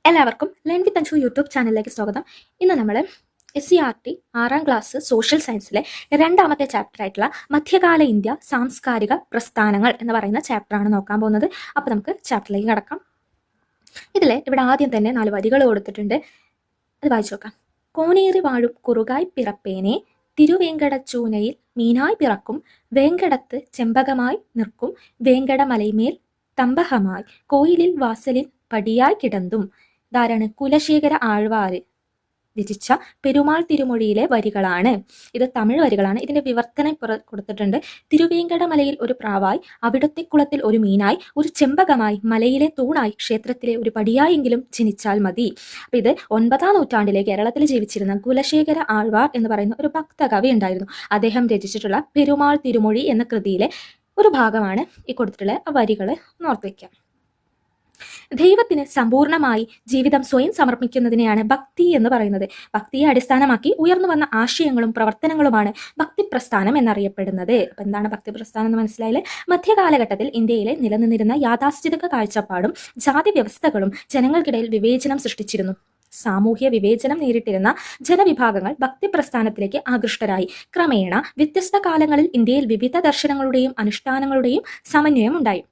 എല്ലാവർക്കും learn with Anju YouTube ചാനലിലേക്ക് സ്വാഗതം. ഇന്ന് നമ്മൾ SCERT 6ാം ക്ലാസ് സോഷ്യൽ സയൻസിലെ രണ്ടാമത്തെ ചാപ്റ്റർ ആയിട്ടുള്ള മധ്യകാല ഇന്ത്യ സാംസ്കാരിക പ്രസ്ഥാനങ്ങൾ എന്ന് പറയുന്ന ചാപ്റ്ററാണ് നോക്കാൻ പോകുന്നത്. അപ്പോൾ നമുക്ക് ചാപ്റ്ററിലേക്ക് കടക്കാം. ഇവിടെ ആദ്യം തന്നെ 4 വരികൾ കൊടുത്തിട്ടുണ്ട്, അത് വായിച്ചു നോക്കാം. കോനേറി വാഴും കുറുകായി പിറപ്പേനെ, തിരുവേങ്കടച്ചൂനയിൽ മീനായി പിറക്കും, വേങ്കടത്ത് ചെമ്പകമായി നിൽക്കും, വേങ്കടമലൈമേൽ തമ്പഹമായി കോയിലിൽ വാസലിൽ പടിയായി കിടന്നും. ധാരാണ് കുലശേഖര ആഴ്വാര് രചിച്ച പെരുമാൾ തിരുമൊഴിയിലെ വരികളാണ്. ഇത് തമിഴ് വരികളാണ്. ഇതിന്റെ വിവർത്തനം കൊടുത്തിട്ടുണ്ട്. തിരുവേങ്കടമലയിൽ ഒരു പ്രാവായി, അവിടുത്തെ കുളത്തിൽ ഒരു മീനായി, ഒരു ചെമ്പകമായി, മലയിലെ തൂണായി, ക്ഷേത്രത്തിലെ ഒരു പടിയായെങ്കിലും ജനിച്ചാൽ മതി. അപ്പൊ ഇത് 9ാം നൂറ്റാണ്ടിലെ കേരളത്തിൽ ജീവിച്ചിരുന്ന കുലശേഖര ആഴ്വാർ എന്ന് പറയുന്ന ഒരു ഭക്തകവി ഉണ്ടായിരുന്നു. അദ്ദേഹം രചിച്ചിട്ടുള്ള പെരുമാൾ തിരുമൊഴി എന്ന കൃതിയിലെ ഒരു ഭാഗമാണ് ഈ കൊടുത്തിട്ടുള്ള വരികൾ ഓർത്ത് വയ്ക്കാം. ദൈവത്തിന് സമ്പൂർണമായി ജീവിതം സ്വയം സമർപ്പിക്കുന്നതിനെയാണ് ഭക്തി എന്ന് പറയുന്നത്. ഭക്തിയെ അടിസ്ഥാനമാക്കി ഉയർന്നു വന്ന ആശയങ്ങളും പ്രവർത്തനങ്ങളുമാണ് ഭക്തി പ്രസ്ഥാനം എന്നറിയപ്പെടുന്നത്. അപ്പൊ എന്താണ് ഭക്തി പ്രസ്ഥാനം എന്ന് മനസ്സിലായാല്, മധ്യകാലഘട്ടത്തിൽ ഇന്ത്യയിലെ നിലനിന്നിരുന്ന യാഥാസ്ഥിതിക കാഴ്ചപ്പാടും ജാതി വ്യവസ്ഥകളും ജനങ്ങൾക്കിടയിൽ വിവേചനം സൃഷ്ടിച്ചിരുന്നു. സാമൂഹ്യ വിവേചനം നേരിട്ടിരുന്ന ജനവിഭാഗങ്ങൾ ഭക്തി പ്രസ്ഥാനത്തിലേക്ക് ആകൃഷ്ടരായി. ക്രമേണ വ്യത്യസ്ത കാലങ്ങളിൽ ഇന്ത്യയിൽ വിവിധ ദർശനങ്ങളുടെയും അനുഷ്ഠാനങ്ങളുടെയും സമന്വയം ഉണ്ടായി.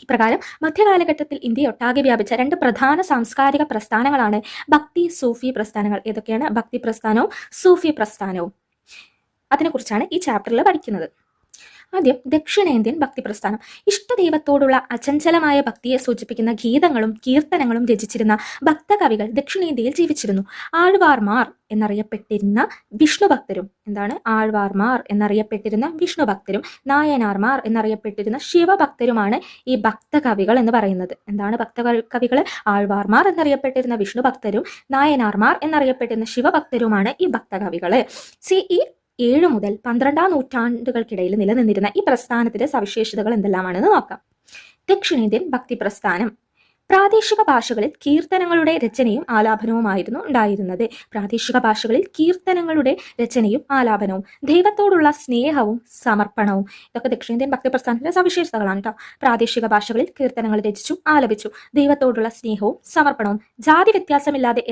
ഇപ്രകാരം മധ്യകാലഘട്ടത്തിൽ ഇന്ത്യയൊട്ടാകെ വ്യാപിച്ച 2 പ്രധാന സാംസ്കാരിക പ്രസ്ഥാനങ്ങളാണ് ഭക്തി സൂഫി പ്രസ്ഥാനങ്ങൾ. ഏതൊക്കെയാണ്? ഭക്തി പ്രസ്ഥാനവും സൂഫി പ്രസ്ഥാനവും. അതിനെക്കുറിച്ചാണ് ഈ ചാപ്റ്ററിൽ പഠിക്കുന്നത്. ആദ്യം ദക്ഷിണേന്ത്യൻ ഭക്തി പ്രസ്ഥാനം. ഇഷ്ടദൈവത്തോടുള്ള അചഞ്ചലമായ ഭക്തിയെ സൂചിപ്പിക്കുന്ന ഗീതങ്ങളും കീർത്തനങ്ങളും രചിച്ചിരുന്ന ഭക്തകവികൾ ദക്ഷിണേന്ത്യയിൽ ജീവിച്ചിരുന്നു. ആഴ്വാർമാർ എന്നറിയപ്പെട്ടിരുന്ന വിഷ്ണു ഭക്തരും ആഴ്വാർമാർ എന്നറിയപ്പെട്ടിരുന്ന വിഷ്ണു ഭക്തരും നായനാർമാർ എന്നറിയപ്പെട്ടിരുന്ന ശിവഭക്തരുമാണ് ഈ ഭക്തകവികൾ എന്ന് പറയുന്നത്. ഭക്തകവികൾ? ആഴ്വാർമാർ എന്നറിയപ്പെട്ടിരുന്ന വിഷ്ണു ഭക്തരും നായനാർമാർ എന്നറിയപ്പെട്ടിരുന്ന ശിവഭക്തരുമാണ് ഈ ഭക്തകവികള്. CE 7 മുതൽ 12ാം നൂറ്റാണ്ടുകൾക്കിടയിൽ നിലനിന്നിരുന്ന ഈ പ്രസ്ഥാനത്തിന്റെ സവിശേഷതകൾ എന്തെല്ലാമാണെന്ന് നോക്കാം. ദക്ഷിണേന്ത്യൻ ഭക്തി പ്രസ്ഥാനം. പ്രാദേശിക ഭാഷകളിൽ കീർത്തനങ്ങളുടെ രചനയും ആലാപനവുമായിരുന്നു ഉണ്ടായിരുന്നത്. പ്രാദേശിക ഭാഷകളിൽ കീർത്തനങ്ങളുടെ രചനയും ആലാപനവും, ദൈവത്തോടുള്ള സ്നേഹവും സമർപ്പണവും, ഇതൊക്കെ ദക്ഷിണേന്ത്യൻ ഭക്തി പ്രസ്ഥാനത്തിന്റെ സവിശേഷതകളാണ് കേട്ടോ. പ്രാദേശിക ഭാഷകളിൽ കീർത്തനങ്ങൾ രചിച്ചു ആലപിച്ചു, ദൈവത്തോടുള്ള സ്നേഹവും സമർപ്പണവും, ജാതി വ്യത്യാസമില്ലാതെ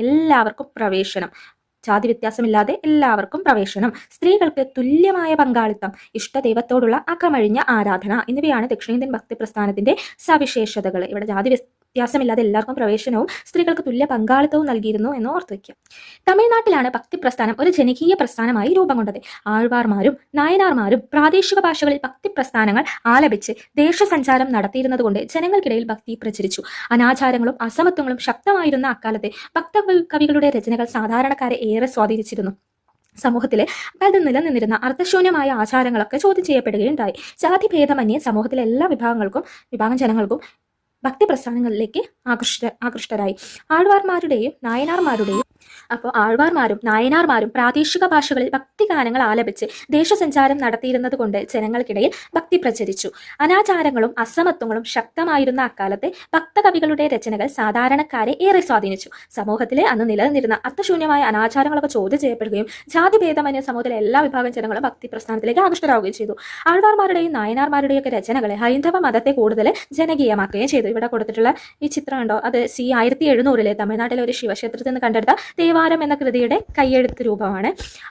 എല്ലാവർക്കും പ്രവേശനം. സ്ത്രീകൾക്ക് തുല്യമായ പങ്കാളിത്തം, ഇഷ്ടദൈവത്തോടുള്ള അകമഴിഞ്ഞ ആരാധന എന്നിവയാണ് ദക്ഷിണേന്ത്യൻ ഭക്തി പ്രസ്ഥാനത്തിന്റെ സവിശേഷതകൾ. ഇവിടെ ജാതി വ്യത്യാസമില്ലാതെ എല്ലാവർക്കും പ്രവേശനവും സ്ത്രീകൾക്ക് തുല്യ പങ്കാളിത്തവും നൽകിയിരുന്നു എന്ന് ഓർത്തു വയ്ക്കുക. തമിഴ്നാട്ടിലാണ് ഭക്തി പ്രസ്ഥാനം ഒരു ജനകീയ പ്രസ്ഥാനമായി രൂപം കൊണ്ടത്. ആഴ്വാർമാരും നായനാർമാരും പ്രാദേശിക ഭാഷകളിൽ ഭക്തി പ്രസ്ഥാനങ്ങൾ ആലപിച്ച് ദേശസഞ്ചാരം നടത്തിയിരുന്നത് കൊണ്ട് ജനങ്ങൾക്കിടയിൽ ഭക്തി പ്രചരിച്ചു. അനാചാരങ്ങളും അസമത്വങ്ങളും ശക്തമായിരുന്ന അക്കാലത്തെ ഭക്തകവികളുടെ രചനകൾ സാധാരണക്കാരെ ഏറെ സ്വാധീനിച്ചിരുന്നു. സമൂഹത്തിലെ അക്കാലത്ത് നിലനിന്നിരുന്ന അർത്ഥശൂന്യമായ ആചാരങ്ങളൊക്കെ ചോദ്യം ചെയ്യപ്പെടുകയുണ്ടായി. ജാതിഭേദമന്യേ സമൂഹത്തിലെ എല്ലാ വിഭാഗം ജനങ്ങൾക്കും ഭക്തി പ്രസ്ഥാനങ്ങളിലേക്ക് ആകൃഷ്ടരായി. ആഴ്വാർമാരുടെയും നായനാർമാരും പ്രാദേശിക ഭാഷകളിൽ ഭക്തിഗാനങ്ങൾ ആലപിച്ച് ദേശസഞ്ചാരം നടത്തിയിരുന്നത് കൊണ്ട് ജനങ്ങൾക്കിടയിൽ ഭക്തി പ്രചരിച്ചു. അനാചാരങ്ങളും അസമത്വങ്ങളും ശക്തമായിരുന്ന അക്കാലത്തെ ഭക്തകവികളുടെ രചനകൾ സാധാരണക്കാരെ ഏറെ സ്വാധീനിച്ചു. സമൂഹത്തിലെ അന്ന് നിലനിന്നിരുന്ന അർത്ഥശൂന്യമായ അനാചാരങ്ങളൊക്കെ ചോദ്യം ചെയ്യപ്പെടുകയും ജാതിഭേദമന്യേ സമൂഹത്തിലെ എല്ലാ വിഭാഗം ജനങ്ങളും ഭക്തി പ്രസ്ഥാനത്തിലേക്ക് ആകൃഷ്ടരാകുകയും ചെയ്തു. ആഴ്വാർമാരുടെയും നായനാർമാരുടെയും ഒക്കെ രചനകളെ ഹൈന്ദവ മതത്തെ കൂടുതൽ ജനകീയമാക്കുകയും ചെയ്തു. ഇവിടെ കൊടുത്തിട്ടുള്ള ഈ ചിത്രം ഉണ്ടോ? അത് CE 1700 തമിഴ്നാട്ടിലെ ഒരു ശിവക്ഷേത്രത്തിൽ നിന്ന് കണ്ടെടുത്ത ദേവാരം എന്ന കൃതിയുടെ കയ്യെഴുത്ത് രൂപമാണ്.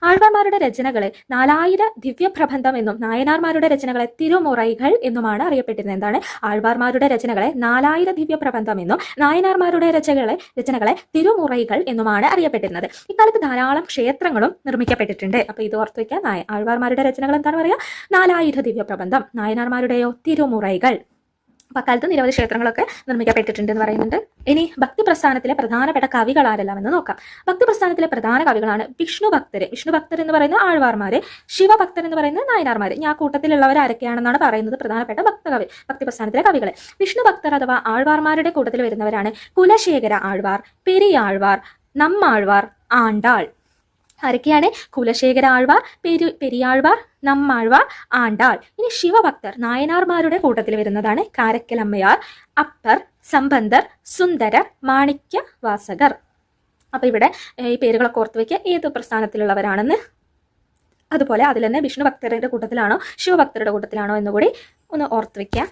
ആഴ്വാർമാരുടെ രചനകളെ 4000 ദിവ്യപ്രബന്ധം എന്നും നായനാർമാരുടെ രചനകളെ തിരുമുറൈകൾ എന്നുമാണ് അറിയപ്പെട്ടിരുന്നത്. ആഴ്വാർമാരുടെ രചനകളെ 4000 ദിവ്യപ്രബന്ധം എന്നും നായനാർമാരുടെ രചനകളെ തിരുമുറൈകൾ എന്നുമാണ് അറിയപ്പെട്ടിരുന്നത്. ഇക്കാലത്ത് ധാരാളം ക്ഷേത്രങ്ങളും നിർമ്മിക്കപ്പെട്ടിട്ടുണ്ട്. അപ്പൊ ഇത് ഓർത്തു വയ്ക്കുക. ആഴ്വാർമാരുടെ രചനകൾ എന്താണ് പറയുക? 4000 ദിവ്യപ്രബന്ധം. നായനാർമാരുടെയോ തിരുമുറൈകൾ. അപ്പൊ അക്കാലത്ത് നിരവധി ക്ഷേത്രങ്ങളൊക്കെ നിർമ്മിക്കപ്പെട്ടിട്ടുണ്ട് എന്ന് പറയുന്നുണ്ട്. ഇനി ഭക്തി പ്രസ്ഥാനത്തിലെ പ്രധാനപ്പെട്ട കവികൾ ആരെല്ലാം എന്ന് നോക്കാം. ഭക്തി പ്രസ്ഥാനത്തിലെ പ്രധാന കവികളാണ് വിഷ്ണു ഭക്തർ എന്ന് പറയുന്ന ആഴ്വാർമാര്, ശിവഭക്തർ എന്ന് പറയുന്ന നായനാർമാര്. ഞാൻ കൂട്ടത്തിലുള്ളവർ ആരൊക്കെയാണെന്നാണ് പറയുന്നത് പ്രധാനപ്പെട്ട ഭക്തി പ്രസ്ഥാനത്തിലെ കവികളെ. വിഷ്ണു ഭക്തർ അഥവാ ആഴ്വാർമാരുടെ കൂട്ടത്തിൽ വരുന്നവരാണ് കുലശേഖര ആഴ്വാർ, പെരിയാഴ്വാർ, നമ്മാഴ്വാർ, ആണ്ടാൾ. ആരൊക്കെയാണ്? കുലശേഖര ആഴ്വാർ, പെരിയാഴ്വാർ, നമ്മാഴ്വാർ, ആണ്ടാൾ. ഇനി ശിവഭക്തർ നായനാർമാരുടെ കൂട്ടത്തിൽ വരുന്നതാണ് കാരക്കലമ്മയാർ, അപ്പർ, സമ്പന്തർ, സുന്ദരർ, മാണിക്യ വാസകർ. അപ്പൊ ഇവിടെ ഈ പേരുകളൊക്കെ ഓർത്ത് വയ്ക്കുക, ഏത് പ്രസ്ഥാനത്തിലുള്ളവരാണെന്ന്. അതുപോലെ അതിൽ തന്നെ വിഷ്ണു ഭക്തരുടെ കൂട്ടത്തിലാണോ ശിവഭക്തരുടെ കൂട്ടത്തിലാണോ എന്നുകൂടി ഒന്ന് ഓർത്ത് വയ്ക്കുക.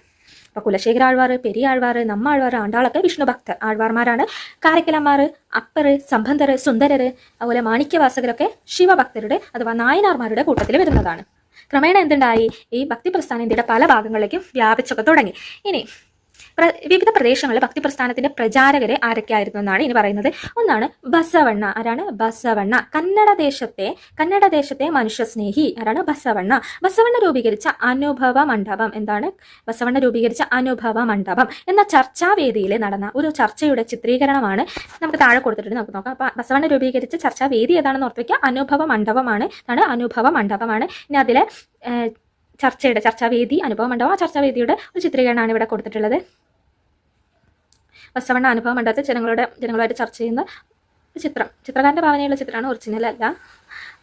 അപ്പോൾ കുലശേഖര ആഴ്വാർ, പെരിയാഴ്വാർ, നമ്മാഴ്വാർ, ആണ്ടാളൊക്കെ വിഷ്ണു ഭക്തർ ആഴ്വാർമാരാണ്. കാരക്കലന്മാർ, അപ്പർ, സംബന്ധർ, സുന്ദരർ, അതുപോലെ മാണിക്യവാസകരൊക്കെ ശിവഭക്തരുടെ അഥവാ നായനാർമാരുടെ കൂട്ടത്തിൽ വരുന്നതാണ്. ക്രമേണ എന്തുണ്ടായി, ഈ ഭക്തി പ്രസ്ഥാനം ഇന്ത്യയുടെ പല ഭാഗങ്ങളിലേക്കും വ്യാപിച്ചൊക്കെ തുടങ്ങി. ഇനി വിവിധ പ്രദേശങ്ങളിൽ ഭക്തി പ്രസ്ഥാനത്തിന്റെ പ്രചാരകരെ ആരൊക്കെയായിരുന്നു എന്നാണ് ഇനി പറയുന്നത്. ഒന്നാണ് ബസവണ്ണ. ആരാണ്? ബസവണ്ണ. കന്നഡ ദേശത്തെ മനുഷ്യസ്നേഹി ആരാണ്? ബസവണ്ണ. ബസവണ്ണ രൂപീകരിച്ച അനുഭവ മണ്ഡപം. എന്താണ് ബസവണ്ണ രൂപീകരിച്ച അനുഭവ മണ്ഡപം എന്ന ചർച്ചാവേദിയിൽ നടന്ന ഒരു ചർച്ചയുടെ ചിത്രീകരണമാണ് നമുക്ക് താഴെ കൊടുത്തിട്ടുണ്ട്. നമുക്ക് നോക്കാം. അപ്പൊ ബസവണ്ണ രൂപീകരിച്ച ചർച്ചാവേദി ഏതാണെന്ന് ഓർത്ത് വയ്ക്കുക. അനുഭവ മണ്ഡപമാണ്. അനുഭവ മണ്ഡപമാണ്. ഇനി അതിലെ ചർച്ചാവേദി, അനുഭവ മണ്ഡപം, ആ ചർച്ചാവേദിയുടെ ഒരു ചിത്രീകരണമാണ് ഇവിടെ കൊടുത്തിട്ടുള്ളത്. ബസവണ്ണ അനുഭവ മണ്ഡപത്തിൽ ജനങ്ങളുമായിട്ട് ചർച്ച ചെയ്യുന്ന ചിത്രകാരൻ്റെ ഭാവനയുള്ള ചിത്രമാണ്, ഒറിജിനൽ അല്ല.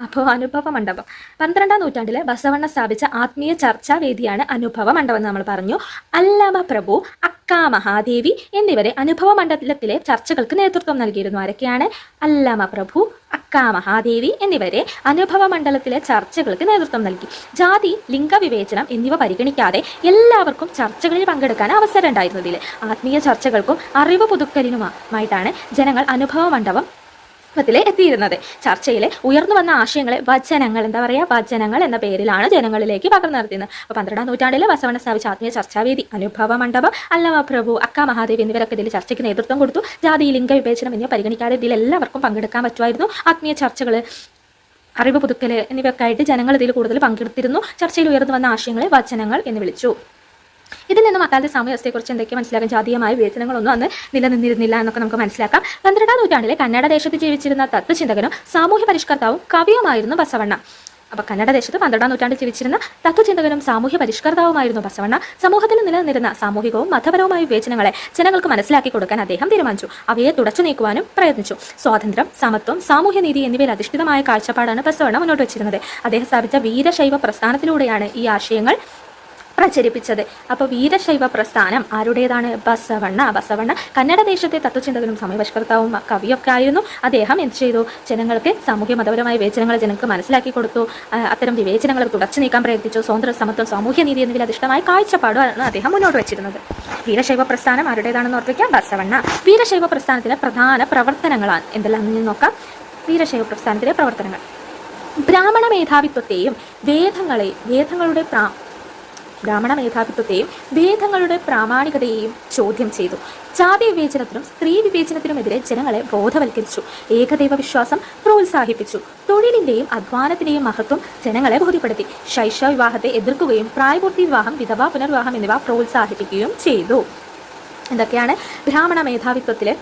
അപ്പോൾ അനുഭവ മണ്ഡപം 12ാം നൂറ്റാണ്ടിലെ ബസവണ്ണ സ്ഥാപിച്ച ആത്മീയ ചർച്ചാ വേദിയാണ് അനുഭവ മണ്ഡപം എന്ന് നമ്മൾ പറഞ്ഞു. അല്ലമ പ്രഭു, അക്ക മഹാദേവി എന്നിവരെ അനുഭവ മണ്ഡലത്തിലെ ചർച്ചകൾക്ക് നേതൃത്വം നൽകിയിരുന്നു. ആരൊക്കെയാണ്? അല്ലമ പ്രഭു, അക്ക മഹാദേവി എന്നിവരെ അനുഭവ മണ്ഡലത്തിലെ ചർച്ചകൾക്ക് നേതൃത്വം നൽകി. ജാതി, ലിംഗവിവേചനം എന്നിവ പരിഗണിക്കാതെ എല്ലാവർക്കും ചർച്ചകളിൽ പങ്കെടുക്കാൻ അവസരം ഉണ്ടായിരുന്നതിൽ ആത്മീയ ചർച്ചകൾക്കും അറിവ് പുതുക്കലിനുമായിട്ടാണ് ജനങ്ങൾ അനുഭവ മണ്ഡപം എത്തിയിരുന്നത്. ചർച്ചയിലെ ഉയർന്നു വന്ന ആശയങ്ങളെ വചനങ്ങൾ എന്ന പേരിലാണ് ജനങ്ങളിലേക്ക് പകർന്നു നടത്തിയത്. അപ്പോൾ 12ാം നൂറ്റാണ്ടിലെ ബസവണ്ണ സ്ഥാപിച്ച ആത്മീയ ചർച്ചാവേദി, അനുഭവ മണ്ഡപം, അല്ലമ പ്രഭു, അക്ക മഹാദേവി എന്നിവരൊക്കെ ഇതിൽ ചർച്ചയ്ക്ക് നേതൃത്വം കൊടുത്തു. ജാതി, ലിംഗ വിവേചനം എന്നിവ പരിഗണിക്കാതെ ഇതിൽ എല്ലാവർക്കും പങ്കെടുക്കാൻ പറ്റുമായിരുന്നു. ആത്മീയ ചർച്ചകൾ, അറിവ് പുതുക്കൽ എന്നിവയൊക്കെ ആയിട്ട് ജനങ്ങൾ ഇതിൽ കൂടുതൽ പങ്കെടുത്തിരുന്നു. ചർച്ചയിൽ ഉയർന്നു വന്ന ആശയങ്ങളെ വചനങ്ങൾ എന്ന് വിളിച്ചു. ഇതിൽ നിന്നും അക്കാലത്തെ സാമൂഹ്യവസ്ഥയെക്കുറിച്ച് എന്തൊക്കെ മനസ്സിലാക്കാം? ജാതീയമായ വിവേചനങ്ങളൊന്നും അന്ന് നിലനിന്നിരുന്നില്ല എന്നൊക്കെ നമുക്ക് മനസ്സിലാക്കാം. 12ാം നൂറ്റാണ്ടിലെ കന്നഡ ദേശത്ത് ജീവിച്ചിരുന്ന തത്വചിന്തകനും സാമൂഹ്യ പരിഷ്കർത്താവും കവിയുമായിരുന്നു ബസവണ്ണ. അപ്പോൾ കന്നഡ ദേശത്ത് 12ാം നൂറ്റാണ്ടിൽ ജീവിച്ചിരുന്ന തത്വചിന്തകനും സാമൂഹ്യ പരിഷ്കർത്താവുമായിരുന്നു ബസവണ്ണ. സമൂഹത്തിൽ നിലനിന്നിരുന്ന സാമൂഹികവും മതപരവുമായ വിവേചനങ്ങളെ ജനങ്ങൾക്ക് മനസ്സിലാക്കി കൊടുക്കാൻ അദ്ദേഹം തീരുമാനിച്ചു. അവയെ തുടച്ചു നീക്കുവാനും പ്രയത്നിച്ചു. സ്വാതന്ത്ര്യം, സമത്വം, സാമൂഹ്യനീതി എന്നിവയിൽ അധിഷ്ഠിതമായ കാഴ്ചപ്പാടാണ് ബസവണ്ണ മുന്നോട്ട് വെച്ചിരുന്നത്. അദ്ദേഹം സ്ഥാപിച്ച വീരശൈവ പ്രസ്ഥാനത്തിലൂടെയാണ് ഈ ആശയങ്ങൾ പ്രചരിപ്പിച്ചത്. അപ്പോൾ വീരശൈവ പ്രസ്ഥാനം ആരുടേതാണ്? ബസവണ്ണ കന്നഡ ദേശത്തെ തത്വചിന്തകനും സമയപരിഷ്കർത്താവും കവിയൊക്കെ ആയിരുന്നു. അദ്ദേഹം എന്ത് ചെയ്തു? ജനങ്ങൾക്ക് സാമൂഹ്യ മതപരമായ വിവേചനങ്ങൾ ജനങ്ങൾക്ക് മനസ്സിലാക്കി കൊടുത്തു. അത്തരം വിവേചനങ്ങൾ തുടച്ചു നീക്കാൻ പ്രയത്നിച്ചു. സ്വാതന്ത്ര്യ, സമത്വം, സാമൂഹ്യനീതി എന്നിവയിൽ അധിഷ്ഠിതമായ കാഴ്ചപ്പാടാണ് അദ്ദേഹം മുന്നോട്ട് വെച്ചിരുന്നത്. വീരശൈവ പ്രസ്ഥാനം ആരുടേതാണെന്ന് ഓർപ്പിക്കാം? ബസവണ്ണ. വീരശൈവ പ്രസ്ഥാനത്തിലെ പ്രധാന പ്രവർത്തനങ്ങളാണ് എന്തെല്ലാമെന്ന് നോക്കാം. വീരശൈവ പ്രസ്ഥാനത്തിലെ പ്രവർത്തനങ്ങൾ: ബ്രാഹ്മണ മേധാവിത്വത്തെയും വേദങ്ങളുടെ പ്രാമാണികതയെയും ചോദ്യം ചെയ്തു. ജാതി വിവേചനത്തിനും സ്ത്രീ വിവേചനത്തിനുമെതിരെ ജനങ്ങളെ ബോധവൽക്കരിച്ചു. ഏകദൈവ വിശ്വാസം പ്രോത്സാഹിപ്പിച്ചു. തൊഴിലിന്റെയും അധ്വാനത്തിന്റെയും മഹത്വം ജനങ്ങളെ ബോധ്യപ്പെടുത്തി. ശൈശവ വിവാഹത്തെ എതിർക്കുകയും പ്രായപൂർത്തി വിവാഹം, വിധവാ പുനർവിവാഹം എന്നിവ പ്രോത്സാഹിപ്പിക്കുകയും ചെയ്തു. എന്തൊക്കെയാണ്? ബ്രാഹ്മണ മേധാവിത്വത്തിലെ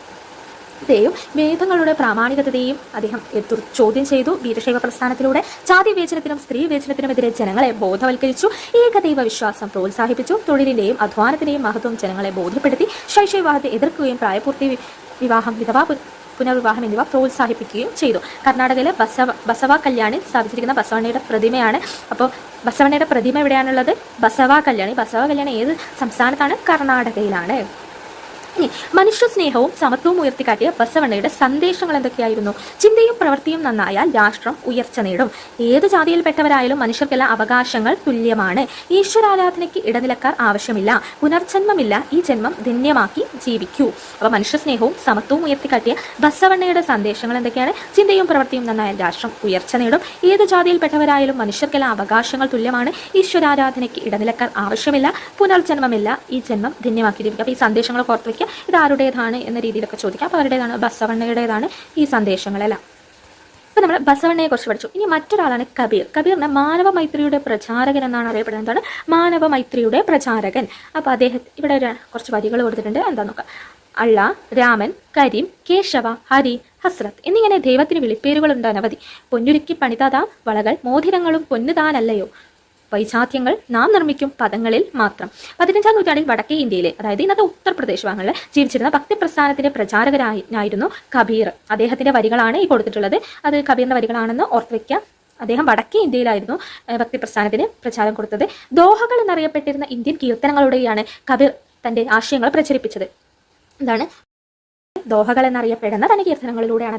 വേദങ്ങളുടെ പ്രാമാണികതയെയും അദ്ദേഹം ചോദ്യം ചെയ്തു വീരശൈവ പ്രസ്ഥാനത്തിലൂടെ. ജാതി വിവേചനത്തിനും സ്ത്രീ വിവേചനത്തിനുമെതിരെ ജനങ്ങളെ ബോധവൽക്കരിച്ചു. ഏകദൈവ വിശ്വാസം പ്രോത്സാഹിപ്പിച്ചു. തൊഴിലിന്റെയും അധ്വാനത്തിന്റെയും മഹത്വം ജനങ്ങളെ ബോധ്യപ്പെടുത്തി. ശൈശവ വിവാഹത്തെ എതിർക്കുകയും പ്രായപൂർത്തി വിവാഹം, വിധവാ പുനർവിവാഹം എന്നിവ പ്രോത്സാഹിപ്പിക്കുകയും ചെയ്തു. കർണാടകയിലെ ബസവ കല്യാണി സ്ഥാപിച്ചിരിക്കുന്ന ബസവണ്ണയുടെ പ്രതിമയാണ്. അപ്പോൾ ബസവണ്ണയുടെ പ്രതിമ എവിടെയാണുള്ളത്? ബസവ കല്യാണി ഏത് സംസ്ഥാനത്താണ്? കർണാടകയിലാണ്. ഇനി മനുഷ്യസ്നേഹവും സമത്വവും ഉയർത്തിക്കാട്ടിയ ബസവണ്ണയുടെ സന്ദേശങ്ങൾ എന്തൊക്കെയായിരുന്നു? ചിന്തയും പ്രവൃത്തിയും നന്നായാൽ രാഷ്ട്രം ഉയർച്ച നേടും. ഏത് ജാതിയിൽപ്പെട്ടവരായാലും മനുഷ്യർക്കെല്ലാം അവകാശങ്ങൾ തുല്യമാണ്. ഈശ്വരാരാധനയ്ക്ക് ഇടനിലക്കാർ ആവശ്യമില്ല. പുനർജന്മമില്ല. ഈ ജന്മം ധന്യമാക്കി ജീവിക്കൂ. അപ്പോൾ മനുഷ്യസ്നേഹവും സമത്വവും ഉയർത്തിക്കാട്ടിയ ബസവണ്ണയുടെ സന്ദേശങ്ങൾ എന്തൊക്കെയാണ്? ചിന്തയും പ്രവൃത്തിയും നന്നായാൽ രാഷ്ട്രം ഉയർച്ച നേടും. ഏത് ജാതിയിൽപ്പെട്ടവരായാലും മനുഷ്യർക്കെല്ലാം അവകാശങ്ങൾ തുല്യമാണ്. ഈശ്വരാരാധനയ്ക്ക് ഇടനിലക്കാർ ആവശ്യമില്ല. പുനർജന്മമില്ല. ഈ ജന്മം ധന്യമാക്കി ജീവിക്കും. അപ്പോൾ ഈ സന്ദേശങ്ങൾ ഓർത്ത് വയ്ക്കുക. ഇത് ആരുടേതാണ് എന്ന രീതിയിലൊക്കെ ചോദിക്കാം. അപ്പോൾ അവരുടേതാണ്? ബസവണ്ണയുടേതാണ് ഈ സന്ദേശങ്ങളെല്ലാം. അപ്പോൾ നമ്മൾ ബസവണ്ണയെ കുറിച്ച് പഠിച്ചു. ഇനി മറ്റൊരാളാണ് കബീർ. കബീറിനെ മാനവ മൈത്രിയുടെ പ്രചാരകൻ എന്നാണ് അറിയപ്പെടുന്നത്. എന്താണ്? മാനവ മൈത്രിയുടെ പ്രചാരകൻ. അപ്പോൾ അദ്ദേഹം ഇവിടെ കുറച്ച് വരികൾ കൊടുത്തിട്ടുണ്ട്. എന്താ നോക്കാം. അള്ള, രാമൻ, കരീം, കേശവ, ഹരി, ഹസ്രത്ത് എന്നിങ്ങനെ ദൈവത്തിന് വിളിപ്പേരുകളുണ്ട് അനവധി. പൊന്നുരുക്കി പണിതാതാം വളകൾ മോതിരങ്ങളും പൊന്നുതാനല്ലയോ. വൈജാത്യങ്ങൾ നാം നിർമ്മിക്കും പദങ്ങളിൽ മാത്രം. 15ാം നൂറ്റാണ്ടിൽ വടക്കേ ഇന്ത്യയിലെ, അതായത് ഇന്നത്തെ ഉത്തർപ്രദേശ് ഭാഗങ്ങളിൽ ജീവിച്ചിരുന്ന ഭക്തി പ്രസ്ഥാനത്തിന്റെ പ്രചാരകനായിരുന്നു കബീർ. അദ്ദേഹത്തിന്റെ വരികളാണ് ഈ കൊടുത്തിട്ടുള്ളത്. അത് കബീറിന്റെ വരികളാണെന്ന് ഓർത്ത് വയ്ക്കുക. അദ്ദേഹം വടക്കേ ഇന്ത്യയിലായിരുന്നു ഭക്തി പ്രസ്ഥാനത്തിന് പ്രചാരം കൊടുത്തത്. ദോഹകൾ എന്നറിയപ്പെട്ടിരുന്ന ഇന്ത്യൻ കീർത്തനങ്ങളുടെയാണ് കബീർ തന്റെ ആശയങ്ങൾ പ്രചരിപ്പിച്ചത്. എന്താണ് ദോഹകൾ എന്നറിയപ്പെടുന്ന തന്റെ കീർത്തനങ്ങളിലൂടെയാണ്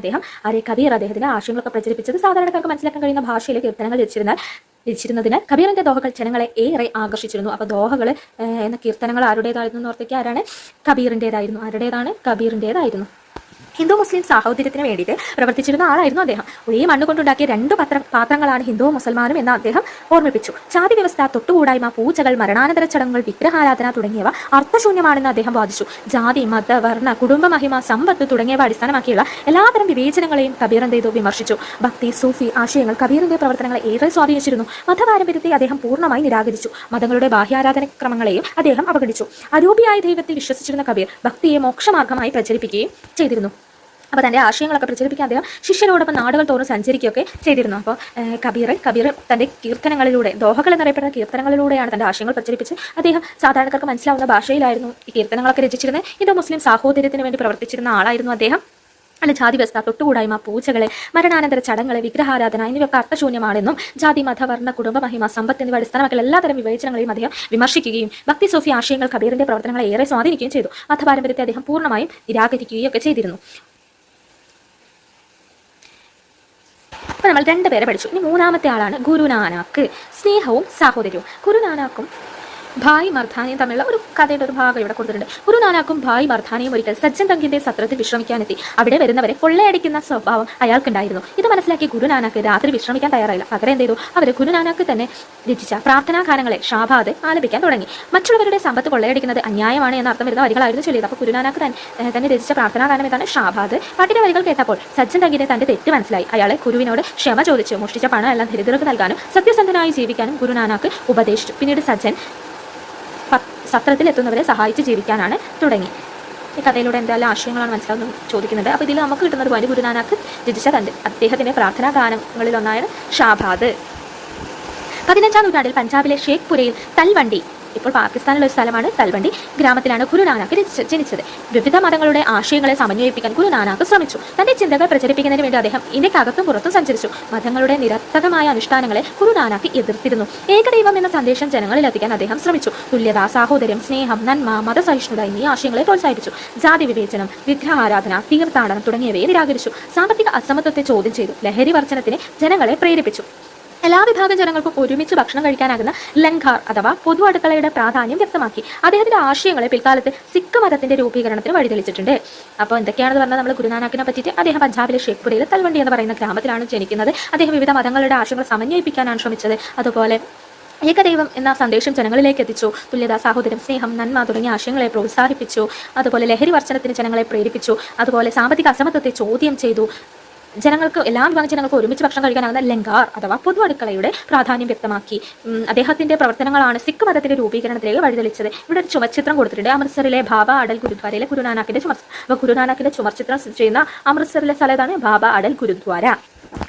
കബീർ അദ്ദേഹത്തിന്റെ ആശയങ്ങളൊക്കെ പ്രചരിപ്പിച്ചത്. സാധാരണക്കാർക്ക് മനസ്സിലാക്കാൻ കഴിയുന്ന ഭാഷയിലെ കീർത്തനങ്ങൾ രചിച്ചിരുന്നാൽ രചിച്ചിരുന്നതിന് കബീറിന്റെ ദോഹകൾ ജനങ്ങളെ ഏറെ ആകർഷിച്ചിരുന്നു. അപ്പോൾ ദോഹകൾ എന്ന കീർത്തനങ്ങൾ ആരുടേതായിരുന്നു എന്ന് ഓർത്തേക്ക് ആരാണ്? കബീറിൻ്റെതായിരുന്നു. ആരുടേതാണ്? കബീറിൻ്റെതായിരുന്നു. ഹിന്ദു മുസ്ലിം സാഹോദര്യത്തിന് വേണ്ടിയിട്ട് പ്രവർത്തിച്ചിരുന്ന ആളായിരുന്നു അദ്ദേഹം. ഒരേ മണ്ണ് കൊണ്ടുണ്ടാക്കിയ 2 പാത്രങ്ങളാണ് ഹിന്ദുവും മുസൽമാനും എന്ന് അദ്ദേഹം ഓർമ്മിപ്പിച്ചു. ജാതി വ്യവസ്ഥ, തൊട്ടുകൂടായ്മ, പൂജകൾ, മരണാനന്തര ചടങ്ങുകൾ, വിഗ്രഹാരാധന തുടങ്ങിയവ അർത്ഥശൂന്യമാണെന്ന് അദ്ദേഹം വാദിച്ചു. ജാതി, മത, വർണ്ണ, കുടുംബ മഹിമ, സമ്പത്ത് തുടങ്ങിയവ അടിസ്ഥാനമാക്കിയുള്ള എല്ലാത്തരം വിവേചനങ്ങളെയും കബീർ എന്ത് ചെയ്തു? വിമർശിച്ചു. ഭക്തി, സൂഫി ആശയങ്ങൾ കബീറിന്റെ പ്രവർത്തനങ്ങളെ ഏറെ സ്വാധീനിച്ചിരുന്നു. മതപാരമ്പര്യത്തെ അദ്ദേഹം പൂർണ്ണമായി നിരാകരിച്ചു. മതങ്ങളുടെ ബാഹ്യാരാധന ക്രമങ്ങളെയും അദ്ദേഹം അവഗണിച്ചു. അരൂപിയായ ദൈവത്തിൽ വിശ്വസിച്ചിരുന്ന കബീർ ഭക്തിയെ മോക്ഷമാർഗമായി പ്രചരിപ്പിക്കുകയും ചെയ്തിരുന്നു. അപ്പോൾ തൻ്റെ ആശയങ്ങളൊക്കെ പ്രചരിപ്പിക്കാൻ അദ്ദേഹം ശിഷ്യരോടൊപ്പം നാടുകൾ തോറും സഞ്ചരിക്കുകയൊക്കെ ചെയ്തിരുന്നു. അപ്പോൾ കബീർ തൻ്റെ കീർത്തനങ്ങളിലൂടെ, ദോഹകൾ എന്നറിയപ്പെടുന്ന കീർത്തനങ്ങളിലൂടെയാണ് തൻ്റെ ആശയങ്ങൾ പ്രചരിപ്പിച്ച് അദ്ദേഹം സാധാരണക്കാർക്ക് മനസ്സിലാവുന്ന ഭാഷയിലായിരുന്നു ഈ കീർത്തനങ്ങളൊക്കെ രചിച്ചിരുന്നത്. ഹിന്ദു മുസ്ലിം സാഹോദര്യത്തിന് വേണ്ടി പ്രവർത്തിച്ചിരുന്ന ആളായിരുന്നു അദ്ദേഹം. ജാതി വ്യവസ്ഥ, തൊട്ടുകൂടായ്മ, പൂജകളെ, മരണാനന്തര ചടങ്ങുകളെ, വിഗ്രഹാരാധന എന്നിവയൊക്കെ അർത്ഥശൂന്യമാണെന്നും ജാതി, മത, വർണ്ണ, കുടുംബ മഹിമ, സമ്പത്ത് എന്നിവ അടിസ്ഥാനമാക്കിയുള്ള എല്ലാത്തരം വിവേചനങ്ങളെയും അദ്ദേഹം വിമർശിക്കുകയും ഭക്തി, സൂഫി ആശയങ്ങൾ കബീറിന്റെ പ്രവർത്തനങ്ങളെ ഏറെ സ്വാധീനിക്കുകയും ചെയ്തു. മതപാരമ്പര്യത്തെ അദ്ദേഹം പൂർണ്ണമായും നിരാകരിക്കുകയും ഒക്കെ ചെയ്തിരുന്നു. അപ്പോൾ നമ്മൾ 2 പേരെ പഠിച്ചു. ഇനി 3ാമത്തെ ആളാണ് ഗുരുനാനാക്ക്. സ്നേഹവും സാഹോദര്യവും. ഗുരുനാനാക്കും ഭായ് മർദാനിയും തമ്മിലുള്ള ഒരു കഥയുടെ ഒരു ഭാഗം ഇവിടെ കൊടുത്തിട്ടുണ്ട്. ഗുരുനാനാക്കും ഭായ് മർദാനിയും ഒരിക്കൽ സജ്ജൻ തങ്കിന്റെ സത്രത്തിൽ വിശ്രമിക്കാനെത്തി. അവിടെ വരുന്നവരെ കൊള്ളയടിക്കുന്ന സ്വഭാവം അയാൾക്കുണ്ടായിരുന്നു. ഇത് മനസ്സിലാക്കി ഗുരുനാനാക്ക് രാത്രി വിശ്രമിക്കാൻ തയ്യാറായില്ല. പകരം എന്ത് ചെയ്തു? അവർ ഗുരുനാനാക്ക് തന്നെ രചിച്ച പ്രാർത്ഥനാ ഗാനങ്ങളെ ഷാബാദ് ആലപിക്കാൻ തുടങ്ങി. മറ്റുള്ളവരുടെ സമ്പത്ത് കൊള്ളയടിക്കുന്നത് അന്യായമാണ് എന്ന അർത്ഥം വരുന്ന വരികളായിരുന്നു ചൊല്ലിയത്. അപ്പോൾ ഗുരുനാനാക്ക് തന്നെ രചിച്ച പ്രാർത്ഥനാ ഗാനം ഏതാണ്? ഷാബാദ്. പാട്ടിന്റെ വരികൾ കേട്ടപ്പോൾ സജ്ജൻ തങ്കിന്റെ തന്റെ തെറ്റ് മനസ്സിലായി. അയാളെ ഗുരുവിനോട് ക്ഷമ ചോദിച്ചു. മോഷ്ടിച്ച പണം എല്ലാം ദരിദ്രർക്ക് നൽകാനും സത്യസന്ധനായി ജീവിക്കാനും ഗുരുനാനാക്ക് ഉപദേശിച്ചു. പിന്നീട് സജ്ജൻ സത്രത്തിൽ എത്തുന്നവരെ സഹായിച്ച് ജീവിക്കാനാണ് തുടങ്ങി. ഈ കഥയിലൂടെ എന്തെല്ലാം ആശയങ്ങളാണ് മനസ്സിലാവുന്നത് ചോദിക്കുന്നുണ്ട്. അപ്പോൾ ഇതിൽ നമുക്ക് കിട്ടുന്നത് പോലെ ഗുരുനാനാക്ക് രചിച്ച അദ്ദേഹത്തിന്റെ പ്രാർത്ഥനാ ഗാനങ്ങളിലൊന്നാണ് ഷാബാദ്. 15ാം നൂറ്റാണ്ടിൽ പഞ്ചാബിലെ ഷേഖ്പുരയിൽ തൽവണ്ടി, ഇപ്പോൾ പാകിസ്ഥാനിലുള്ള ഒരു സ്ഥലമാണ് തൽവണ്ടി, ഗ്രാമത്തിലാണ് ഗുരുനാനാക്ക് ജനിച്ചത്. വിവിധ മതങ്ങളുടെ ആശയങ്ങളെ സമന്വയിപ്പിക്കാൻ ഗുരുനാനാക്ക് ശ്രമിച്ചു. തന്റെ ചിന്തകൾ പ്രചരിപ്പിക്കുന്നതിന് വേണ്ടി അദ്ദേഹം ഇന്ത്യക്കകത്തും പുറത്തും സഞ്ചരിച്ചു. മതങ്ങളുടെ നിരർത്ഥകമായ അനുഷ്ഠാനങ്ങളെ ഗുരുനാനാക്ക് എതിർത്തിരുന്നു. ഏകദൈവം എന്ന സന്ദേശം ജനങ്ങളിൽ എത്തിക്കാൻ അദ്ദേഹം ശ്രമിച്ചു. തുല്യത, സാഹോദര്യം, സ്നേഹം, നന്മ, മതസഹിഷ്ണുത എന്നീ ആശയങ്ങളെ പ്രോത്സാഹിപ്പിച്ചു. ജാതി വിവേചനം, വിഗ്രഹാരാധന, തീർത്ഥാടനം തുടങ്ങിയവയെ നിരാകരിച്ചു. സാമ്പത്തിക അസമത്വത്തെ ചോദ്യം ചെയ്തു. ലഹരി വർജനത്തിന് ജനങ്ങളെ പ്രേരിപ്പിച്ചു. എല്ലാ വിഭാഗം ജനങ്ങൾക്കും ഒരുമിച്ച് ഭക്ഷണം കഴിക്കാനാകുന്ന ലംഘാർ അഥവാ പൊതു അടുക്കളയുടെ പ്രാധാന്യം വ്യക്തമാക്കി. അദ്ദേഹത്തിന്റെ ആശയങ്ങളെ പിൽക്കാലത്ത് സിഖ് മതത്തിന്റെ രൂപീകരണത്തിന് വഴിതെളിച്ചിട്ടുണ്ട്. അപ്പോൾ എന്തൊക്കെയാണെന്ന് പറഞ്ഞാൽ നമ്മൾ ഗുരുനാനാക്കിനെ പറ്റിയിട്ട് അദ്ദേഹം പഞ്ചാബിലെ ഷേഖ്പുരയിൽ തൽവണ്ടി എന്ന് പറയുന്ന ഗ്രാമത്തിലാണ് ജനിക്കുന്നത്. അദ്ദേഹം വിവിധ മതങ്ങളുടെ ആശയങ്ങൾ സമന്വയിപ്പിക്കാനാണ് ശ്രമിച്ചത്. അതുപോലെ ഏകദൈവം എന്ന സന്ദേശം ജനങ്ങളിലേക്ക് എത്തിച്ചു. തുല്യത, സാഹോദര്യം, സ്നേഹം, നന്മ തുടങ്ങിയ ആശയങ്ങളെ പ്രോത്സാഹിപ്പിച്ചു. അതുപോലെ ലഹരി വർജനത്തിന് ജനങ്ങളെ പ്രേരിപ്പിച്ചു. അതുപോലെ സാമ്പത്തിക അസമത്വത്തെ ചോദ്യം ചെയ്തു. എല്ലാ വിഭാഗം ജനങ്ങൾക്ക് ഒരുമിച്ച് ഭക്ഷണം കഴിക്കാനാകുന്ന ലംഗാർ അഥവാ പൊതു അടുക്കളയുടെ പ്രാധാന്യം വ്യക്തമാക്കി. അദ്ദേഹത്തിന്റെ പ്രവർത്തനങ്ങളാണ് സിഖ് മതത്തിന്റെ രൂപീകരണത്തിലേക്ക് വഴിതെളിച്ചത്. ഇവിടെ ഒരു ചുമർചിത്രം കൊടുത്തിട്ടുണ്ട്. അമൃത്സറിലെ ബാബ അടൽ ഗുരുദ്വാരയിലെ ഗുരുനാനാക്കിന്റെ ചുമർചിത്രം ചെയ്യുന്ന അമൃത്സറിലെ സ്ഥലത്താണ് ബാബ അടൽ ഗുരുദ്വാര.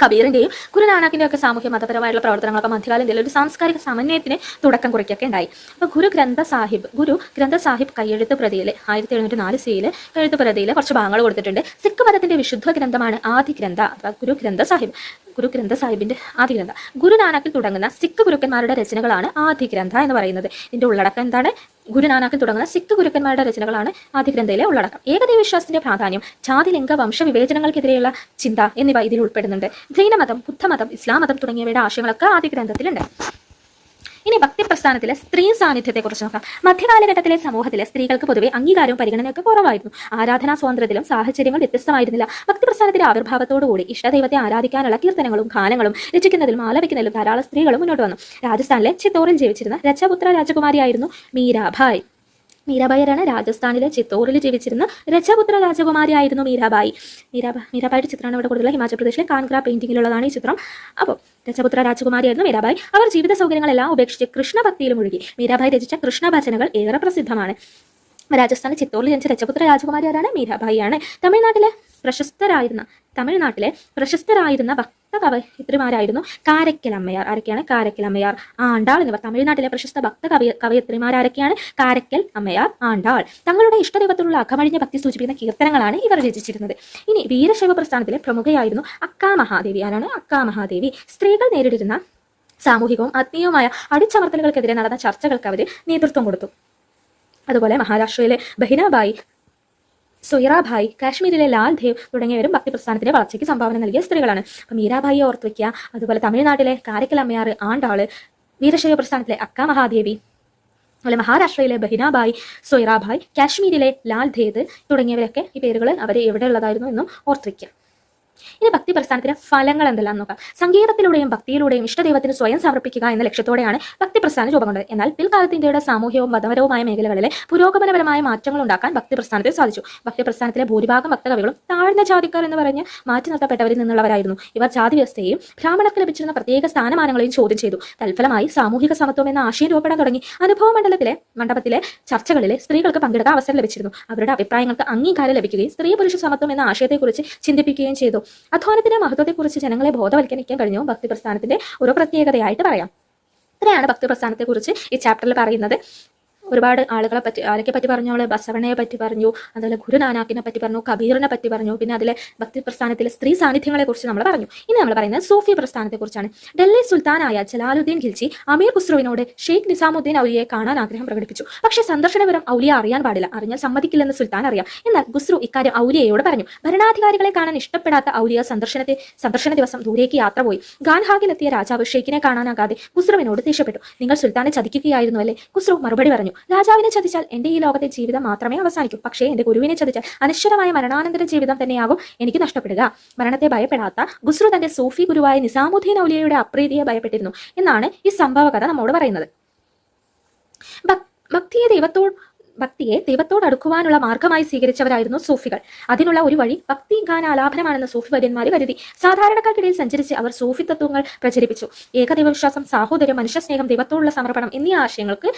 കബീറിന്റെയും ഗുരുനാനാക്കിന്റെ ഒക്കെ സാമൂഹ്യ മതപരമായിട്ടുള്ള പ്രവർത്തനങ്ങളൊക്കെ മധ്യകാല ഇന്ത്യയിൽ ഒരു സാംസ്കാരിക സമന്വയത്തിന് തുടക്കം കുറിക്കൊക്കെ ഉണ്ടായി. അപ്പോൾ ഗുരു ഗ്രന്ഥ സാഹിബ് കയ്യെഴുത്ത് പ്രതിയിൽ 1704 സിയിലെ കയ്യെഴുത്ത് പ്രതിയിൽ കുറച്ച് ഭാഗങ്ങൾ കൊടുത്തിട്ടുണ്ട്. സിഖ് മതത്തിന്റെ വിശുദ്ധ ഗ്രന്ഥമാണ് ആദി ഗ്രന്ഥ അഥവാ ഗുരു ഗ്രന്ഥ സാഹിബിന്റെ ആദി ഗ്രന്ഥ. ഗുരുനാനാക്കിൽ തുടങ്ങുന്ന സിഖ് ഗുരുക്കന്മാരുടെ രചനകളാണ് ആദി ഗ്രന്ഥ എന്ന് പറയുന്നത്. ഇതിന്റെ ഉള്ളടക്കം എന്താണ്? ഗുരുനാനാക്കിൽ തുടങ്ങുന്ന സിഖ് ഗുരുക്കന്മാരുടെ രചനകളാണ് ആദി ഗ്രന്ഥയിലെ ഉള്ളടക്കം. ഏകദൈവ വിശ്വാസത്തിന്റെ പ്രാധാന്യം, ജാതി, ലിംഗ, വംശ വിവേചനങ്ങൾക്കെതിരെയുള്ള ചിന്ത എന്നിവ ഇതിൽ ഉൾപ്പെടുന്നുണ്ട്. ജൈനമതം, ബുദ്ധമതം, ഇസ്ലാം മതം തുടങ്ങിയവയുടെ ആശയങ്ങളൊക്കെ ആദി ഗ്രന്ഥത്തിലുണ്ട്. ഇനി ഭക്തി പ്രസ്ഥാനത്തിലെ സ്ത്രീ സാന്നിധ്യത്തെക്കുറിച്ച് നോക്കാം. മധ്യകാലഘട്ടത്തിലെ സമൂഹത്തിലെ സ്ത്രീകൾക്ക് പൊതുവെ അംഗീകാരവും പരിഗണനയൊക്കെ കുറവായിരുന്നു. ആരാധനാ സ്വാതന്ത്ര്യത്തിലും സാഹചര്യങ്ങൾ വ്യത്യസ്തമായിരുന്നില്ല. ഭക്തി പ്രസ്ഥാനത്തിന്റെ ആവിർഭാവത്തോടുകൂടി ഇഷ്ടദൈവത്തെ ആരാധിക്കാനുള്ള കീർത്തനങ്ങളും ഗാനങ്ങളും രചിക്കുന്നതിലും ആലപിക്കുന്നതിലും ധാരാളം സ്ത്രീകൾ മുന്നോട്ട് വന്നു. രാജസ്ഥാനിലെ ചിത്തോറിൽ ജീവിച്ചിരുന്ന രജപുത്ര രാജകുമാരിയായിരുന്നു മീരാഭായ്. മീരാബായിയാണ് രാജസ്ഥാനിലെ ചിത്തോറിൽ ജീവിച്ചിരുന്ന രജപുത്ര രാജകുമാരിയായിരുന്നു മീരാബായിയുടെ ചിത്രമാണ് ഇവിടെ കൊടുത്തുള്ള ഹിമാചൽ പ്രദേശിലെ കാൻഗ്ര പെയിന്റിങ്ങിലുള്ളതാണ് ഈ ചിത്രം. അപ്പോൾ രജപുത്ര രാജകുമാരിയായിരുന്നു മീരാബായി. അവർ ജീവിത സൗകര്യങ്ങളെല്ലാം ഉപേക്ഷിച്ച് കൃഷ്ണഭക്തിയിലും മുഴുകി. മീരാബായി രചിച്ച കൃഷ്ണ ഭജനകൾ ഏറെ പ്രസിദ്ധമാണ്. രാജസ്ഥാനിലെ ചിത്തോറിൽ ജനിച്ച രജപുത്ര രാജകുമാരി ആരാണ്? മീരാബായിയാണ്. തമിഴ്നാട്ടിലെ പ്രശസ്തരായിരുന്ന ഭക്ത കവയിത്രിമാരായിരുന്നു കാരയ്ക്കൽ അമ്മയാർ. ആരൊക്കെയാണ്? കാരയ്ക്കൽ അമ്മയാർ, ആണ്ടാൾ എന്നിവർ. തമിഴ്നാട്ടിലെ പ്രശസ്ത ഭക്ത കവയിത്രിമാരാരൊക്കെയാണ്? കാരയ്ക്കൽ അമ്മയാർ, ആണ്ടാൾ. തങ്ങളുടെ ഇഷ്ടദൈവത്തിലുള്ള അകമഴിഞ്ഞ ഭക്തി സൂചിപ്പിക്കുന്ന കീർത്തനങ്ങളാണ് ഇവർ രചിച്ചിരുന്നത്. ഇനി വീരശൈവ പ്രസ്ഥാനത്തിലെ പ്രമുഖയായിരുന്നു അക്കാ മഹാദേവി. ആരാണ്? അക്കാ മഹാദേവി. സ്ത്രീകൾ നേരിട്ടിരുന്ന സാമൂഹികവും ആത്മീയവുമായ അടിച്ചമർത്തലുകൾക്കെതിരെ നടന്ന ചർച്ചകൾക്ക് അവർ നേതൃത്വം കൊടുത്തു. അതുപോലെ മഹാരാഷ്ട്രയിലെ ബഹിനാബായി സൊയ്റാഭായ്, കാശ്മീരിലെ ലാൽ ദേവ് തുടങ്ങിയവരും ഭക്തി പ്രസ്ഥാനത്തിന്റെ വളർച്ചയ്ക്ക് സംഭാവന നൽകിയ സ്ത്രീകളാണ്. അപ്പം മീരാഭായിയെ ഓർത്ത് വയ്ക്കുക. അതുപോലെ തമിഴ്നാട്ടിലെ കാരക്കൽ അമ്മയാർ ആണ്ടാള്, വീരശൈവ പ്രസ്ഥാനത്തിലെ അക്ക മഹാദേവി, അതുപോലെ മഹാരാഷ്ട്രയിലെ ബഹിനാബായി, സൊയ്റാഭായ്, കാശ്മീരിലെ ലാൽ ദേദ് തുടങ്ങിയവരൊക്കെ ഈ പേരുകൾ അവർ എവിടെ ഉള്ളതായിരുന്നു എന്നും ഓർത്തിരിക്കുക. ഇനി ഭക്തി പ്രസ്ഥാനത്തിന്റെ ഫലങ്ങൾ എന്തെല്ലാം നോക്കാം. സംഗീതത്തിലൂടെയും ഭക്തിയിലൂടെയും ഇഷ്ടദൈവത്തിന് സ്വയം സമർപ്പിക്കുക എന്ന ലക്ഷ്യത്തോടെയാണ് ഭക്തി പ്രസ്ഥാനം രൂപം കൊണ്ടത്. എന്നാൽ പിൽക്കാലത്ത് ഇന്ത്യയുടെ സാമൂഹ്യവും മതപരവുമായ മേഖലകളിലെ പുരോഗമനപരമായ മാറ്റങ്ങൾ ഉണ്ടാക്കാൻ ഭക്തി പ്രസ്ഥാനത്തിൽ സാധിച്ചു. ഭക്തി പ്രസ്ഥാനത്തിലെ ഭൂരിഭാഗം ഭക്തകവികളും താഴ്ന്ന ജാതിക്കാർ എന്ന് പറഞ്ഞ് മാറ്റി നിർത്തപ്പെട്ടവരിൽ നിന്നുള്ളവരായിരുന്നു. ഇവർ ജാതി വ്യവസ്ഥയെയും ബ്രാഹ്മണർക്ക് ലഭിച്ചിരുന്ന പ്രത്യേക സ്ഥാനമാനങ്ങളെയും ചോദ്യം ചെയ്തു. തൽഫലമായി സാമൂഹിക സമത്വം എന്ന ആശയം രൂപപ്പെടാൻ തുടങ്ങി. അനുഭവ മണ്ഡപത്തിലെ ചർച്ചകളിലെ സ്ത്രീകൾക്ക് പങ്കെടുക്കാൻ അവസരം ലഭിച്ചിരുന്നു. അവരുടെ അഭിപ്രായങ്ങൾക്ക് അംഗീകാരം ലഭിക്കുകയും സ്ത്രീ പുരുഷ സമത്വം എന്ന ആശയത്തെക്കുറിച്ച് ചിന്തിപ്പിക്കുകയും ചെയ്തു. അധ്വാനത്തിന്റെ മഹത്വത്തെക്കുറിച്ച് ജനങ്ങളെ ബോധവൽക്കരിക്കാൻ കഴിഞ്ഞു ഭക്തി പ്രസ്ഥാനത്തിന്റെ ഒരു പ്രത്യേകതയായിട്ട് പറയാം. ഇത്രയാണ് ഭക്തി പ്രസ്ഥാനത്തെക്കുറിച്ച് ഈ ചാപ്റ്ററിൽ പറയുന്നത്. ഒരുപാട് ആളുകളെ പറ്റി ആരൊക്കെ പറ്റി പറഞ്ഞു. അവള് ബസവണ്ണയെ പറ്റി പറഞ്ഞു, അതുപോലെ ഗുരുനാനാക്കിനെ പറ്റി പറഞ്ഞു, കബീറിനെ പറ്റി പറഞ്ഞു, പിന്നെ അതിലെ ഭക്തി പ്രസ്ഥാനത്തിലെ സ്ത്രീ സാന്നിധ്യങ്ങളെ കുറിച്ച് നമ്മൾ പറഞ്ഞു. ഇനി നമ്മൾ പറയുന്നത് സൂഫി പ്രസ്ഥാനത്തെ കുറിച്ചാണ്. ഡൽഹി സുൽത്താനായ ജലാലുദ്ദീൻ ഖിൽജി അമീർ ഖുസ്രുവിനോട് ഷെയ്ഖ് നിസാമുദ്ദീൻ ഔലിയെ കാണാൻ ആഗ്രഹം പ്രകടിപ്പിച്ചു. പക്ഷേ സന്ദർശനപരം ഔലിയ അറിയാൻ പാടില്ല, അറിഞ്ഞാൽ സമ്മതിക്കില്ലെന്ന് സുൽത്താൻ അറിയാം. എന്നാൽ ഖുസ്രു ഇക്കാര്യം ഔലിയയോട് പറഞ്ഞു. ഭരണാധികാരികളെ കാണാൻ ഇഷ്ടപ്പെടാത്ത ഔലിയ സന്ദർശന ദിവസം ദൂരേക്ക് യാത്ര പോയി. ഗാൻഹാഗിലെത്തിയ രാജാവ് ഷെയ്ഖിനെ കാണാനാകാതെ ഖുസ്രുവിനോട് ദേഷ്യപ്പെട്ടു. നിങ്ങൾ സുൽത്താനെ ചതിക്കുകയായിരുന്നു അല്ലേ? ഖുസ്രു മറുപടി പറഞ്ഞു. രാജാവിനെ ചതിച്ചാൽ എന്റെ ഈ ലോകത്തെ ജീവിതം മാത്രമേ അവസാനിക്കൂ. പക്ഷേ എന്റെ ഗുരുവിനെ ചതിച്ചാൽ അനശ്വരമായ മരണാനന്തര ജീവിതം തന്നെയാകും എനിക്ക് നഷ്ടപ്പെടുക. മരണത്തെ ഭയപ്പെടാത്ത ഖുസ്രു തന്റെ സൂഫി ഗുരുവായ നിസാമുദ്ദീൻ ഔലിയയുടെ അപ്രീതിയെ ഭയപ്പെട്ടിരുന്നു എന്നാണ് ഈ സംഭവ കഥ നമ്മോട് പറയുന്നത്. ഭക്തിയെ ദൈവത്തോട് അടുക്കുവാനുള്ള മാർഗമായി സ്വീകരിച്ചവരായിരുന്നു സൂഫികൾ. അതിനുള്ള ഒരു വഴി ഭക്തി ഗാനാലാപനമാണെന്ന് സൂഫി വര്യന്മാർ കരുതി. സാധാരണക്കാർക്കിടയിൽ സഞ്ചരിച്ച് അവർ സൂഫി തത്വങ്ങൾ പ്രചരിപ്പിച്ചു. ഏകദൈവവിശ്വാസം, സാഹോദര്യം, മനുഷ്യസ്നേഹം, ദൈവത്തോടുള്ള സമർപ്പണം എന്നീ ആശയങ്ങൾക്ക്